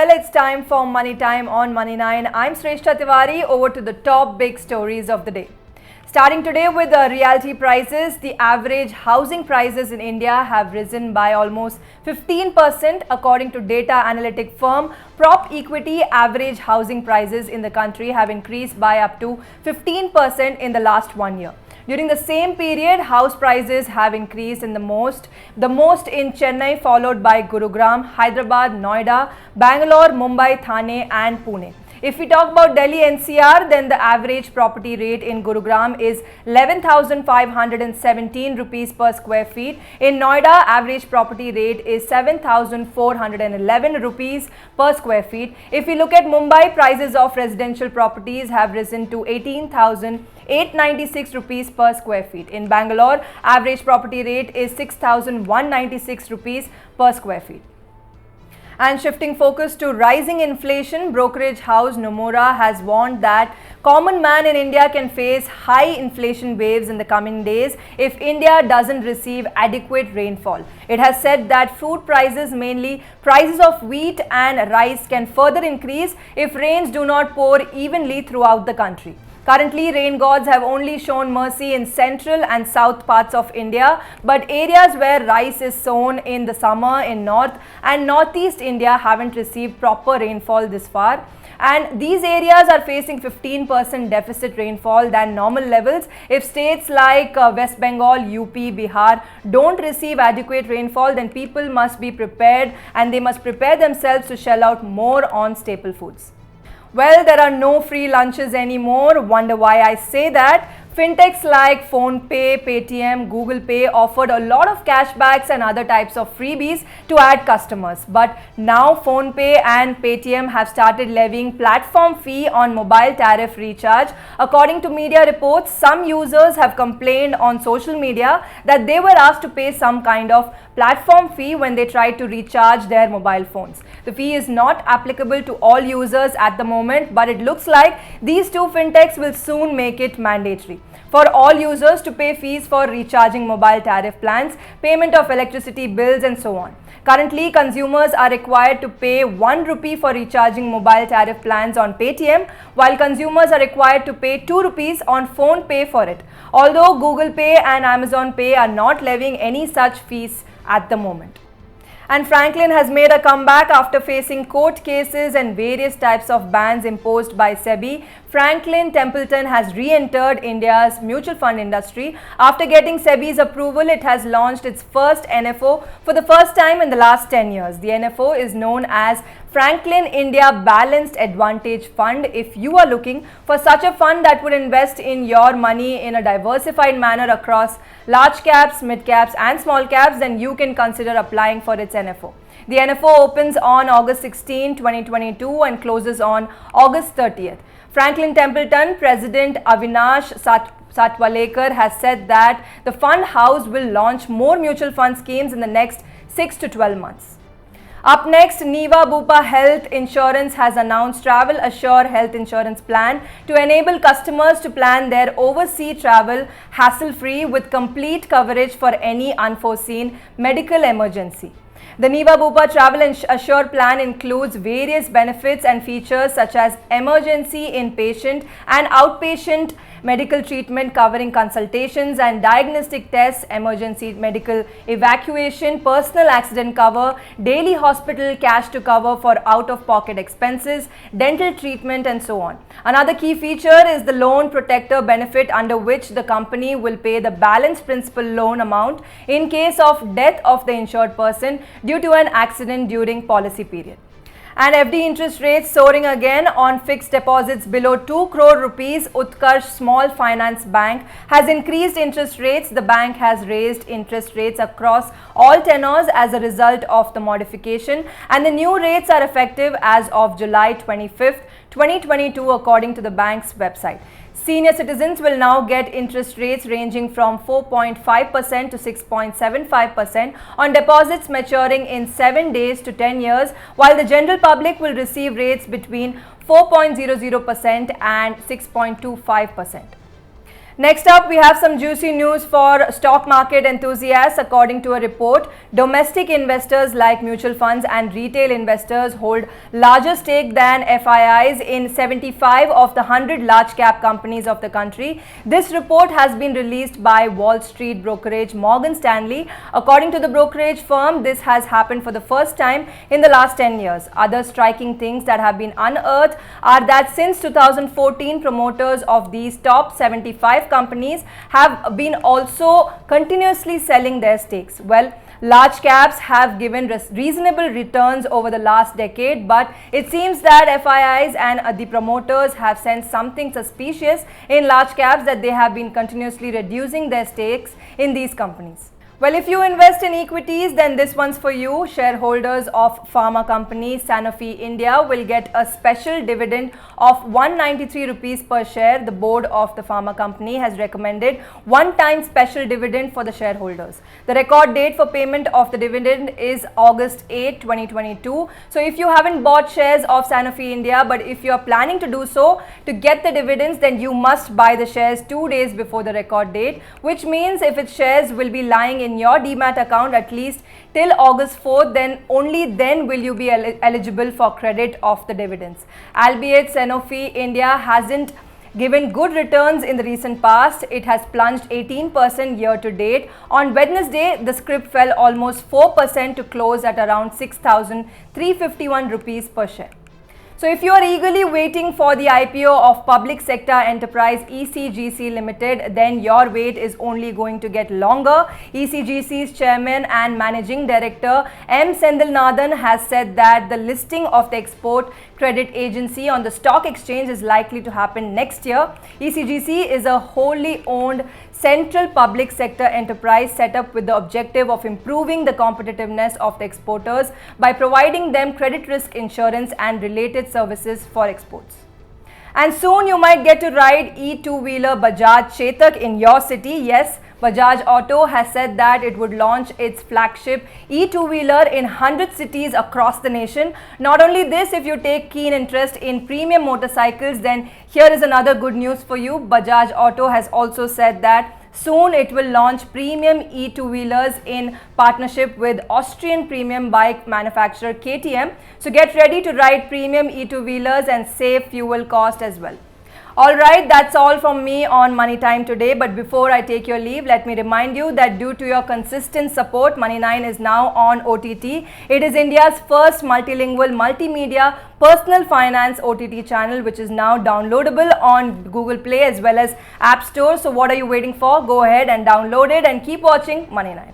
Well, it's time for Money Time on Money9. I'm Shrestha Tiwari. Over to the top big stories of the day. Starting today with the realty prices, the average housing prices in India have risen by almost 15% according to data analytic firm Prop Equity. Average housing prices in the country have increased by up to 15% in the last 1 year. During the same period, house prices have increased in the most in Chennai, followed by Gurugram, Hyderabad, Noida, Bangalore, Mumbai, Thane and Pune. If we talk about Delhi NCR, then the average property rate in Gurugram is 11,517 rupees per square feet. In Noida, average property rate is 7,411 rupees per square feet. If we look at Mumbai, prices of residential properties have risen to 18,896 rupees per square feet. In Bangalore, average property rate is 6,196 rupees per square feet. And shifting focus to rising inflation, brokerage house Nomura has warned that common man in India can face high inflation waves in the coming days if India doesn't receive adequate rainfall. It has said that food prices, mainly prices of wheat and rice, can further increase if rains do not pour evenly throughout the country. Currently, rain gods have only shown mercy in central and south parts of India, but areas where rice is sown in the summer in north and northeast India haven't received proper rainfall this far. And these areas are facing 15% deficit rainfall than normal levels. If states like West Bengal, UP, Bihar don't receive adequate rainfall, then people must be prepared and they must prepare themselves to shell out more on staple foods. Well, there are no free lunches anymore. Wonder why I say that? Fintechs like PhonePe, Paytm, Google Pay offered a lot of cashbacks and other types of freebies to add customers. But now PhonePe and Paytm have started levying platform fee on mobile tariff recharge. According to media reports, some users have complained on social media that they were asked to pay some kind of platform fee when they tried to recharge their mobile phones. The fee is not applicable to all users at the moment, but it looks like these two fintechs will soon make it mandatory for all users to pay fees for recharging mobile tariff plans, payment of electricity bills and so on. Currently, consumers are required to pay 1 rupee for recharging mobile tariff plans on Paytm, while consumers are required to pay 2 rupees on PhonePe for it. Although Google Pay and Amazon Pay are not levying any such fees at the moment. And Franklin has made a comeback after facing court cases and various types of bans imposed by SEBI. Franklin Templeton has re-entered India's mutual fund industry. After getting SEBI's approval, it has launched its first NFO for the first time in the last 10 years. The NFO is known as Franklin India Balanced Advantage Fund. If you are looking for such a fund that would invest in your money in a diversified manner across large caps, mid caps and small caps, then you can consider applying for its NFO. The NFO opens on August 16, 2022 and closes on August 30th. Franklin Templeton President Avinash Satwalekar has said that the fund house will launch more mutual fund schemes in the next 6 to 12 months. Up next, NevaBupa Health Insurance has announced Travel Assure health insurance plan to enable customers to plan their overseas travel hassle-free with complete coverage for any unforeseen medical emergency. The NevaBupa Travel Assure plan includes various benefits and features such as emergency inpatient and outpatient medical treatment covering consultations and diagnostic tests, emergency medical evacuation, personal accident cover, daily hospital cash to cover for out-of-pocket expenses, dental treatment and so on. Another key feature is the loan protector benefit, under which the company will pay the balance principal loan amount in case of death of the insured person due to an accident during policy period. And FD interest rates soaring again on fixed deposits below 2 crore rupees. Utkarsh Small Finance Bank has increased interest rates. The bank has raised interest rates across all tenors as a result of the modification, and the new rates are effective as of July 25th, 2022 according to the bank's website. Senior citizens will now get interest rates ranging from 4.5% to 6.75% on deposits maturing in 7 days to 10 years, while the general public will receive rates between 4.00% and 6.25%. Next up, we have some juicy news for stock market enthusiasts. According to a report, domestic investors like mutual funds and retail investors hold larger stake than FIIs in 75 of the 100 large cap companies of the country. This report has been released by Wall Street brokerage Morgan Stanley. According to the brokerage firm, this has happened for the first time in the last 10 years. Other striking things that have been unearthed are that since 2014, promoters of these top 75 companies have been also continuously selling their stakes. Well, large caps have given reasonable returns over the last decade, but it seems that FIIs and the promoters have sensed something suspicious in large caps, that they have been continuously reducing their stakes in these companies. Well, if you invest in equities, then this one's for you. Shareholders of pharma company Sanofi India will get a special dividend of 193 rupees per share. The board of the pharma company has recommended one-time special dividend for the shareholders. The record date for payment of the dividend is August 8, 2022. So if you haven't bought shares of Sanofi India, but if you are planning to do so to get the dividends, then you must buy the shares 2 days before the record date, which means if its shares will be lying in your demat account at least till August 4th, then only then will you be eligible for credit of the dividends. Albeit Sanofi India hasn't given good returns in the recent past, it has plunged 18% year to date. On Wednesday, the scrip fell almost 4% to close at around 6,351 rupees per share. So if you are eagerly waiting for the IPO of public sector enterprise ECGC Limited, then your wait is only going to get longer. ECGC's chairman and managing director M. Senthilnathan has said that the listing of the export credit agency on the stock exchange is likely to happen next year. ECGC is a wholly owned central public sector enterprise set up with the objective of improving the competitiveness of the exporters by providing them credit risk insurance and related services for exports. And soon you might get to ride e-two-wheeler Bajaj Chetak in your city. Yes, Bajaj Auto has said that it would launch its flagship e-two-wheeler in 100 cities across the nation. Not only this, if you take keen interest in premium motorcycles, then here is another good news for you. Bajaj Auto has also said that soon it will launch premium e-two-wheelers in partnership with Austrian premium bike manufacturer KTM. So get ready to ride premium e-two-wheelers and save fuel cost as well. Alright, that's all from me on Money Time today. But before I take your leave, let me remind you that due to your consistent support, Money9 is now on OTT. It is India's first multilingual multimedia personal finance OTT channel, which is now downloadable on Google Play as well as App Store. So what are you waiting for? Go ahead and download it and keep watching Money9.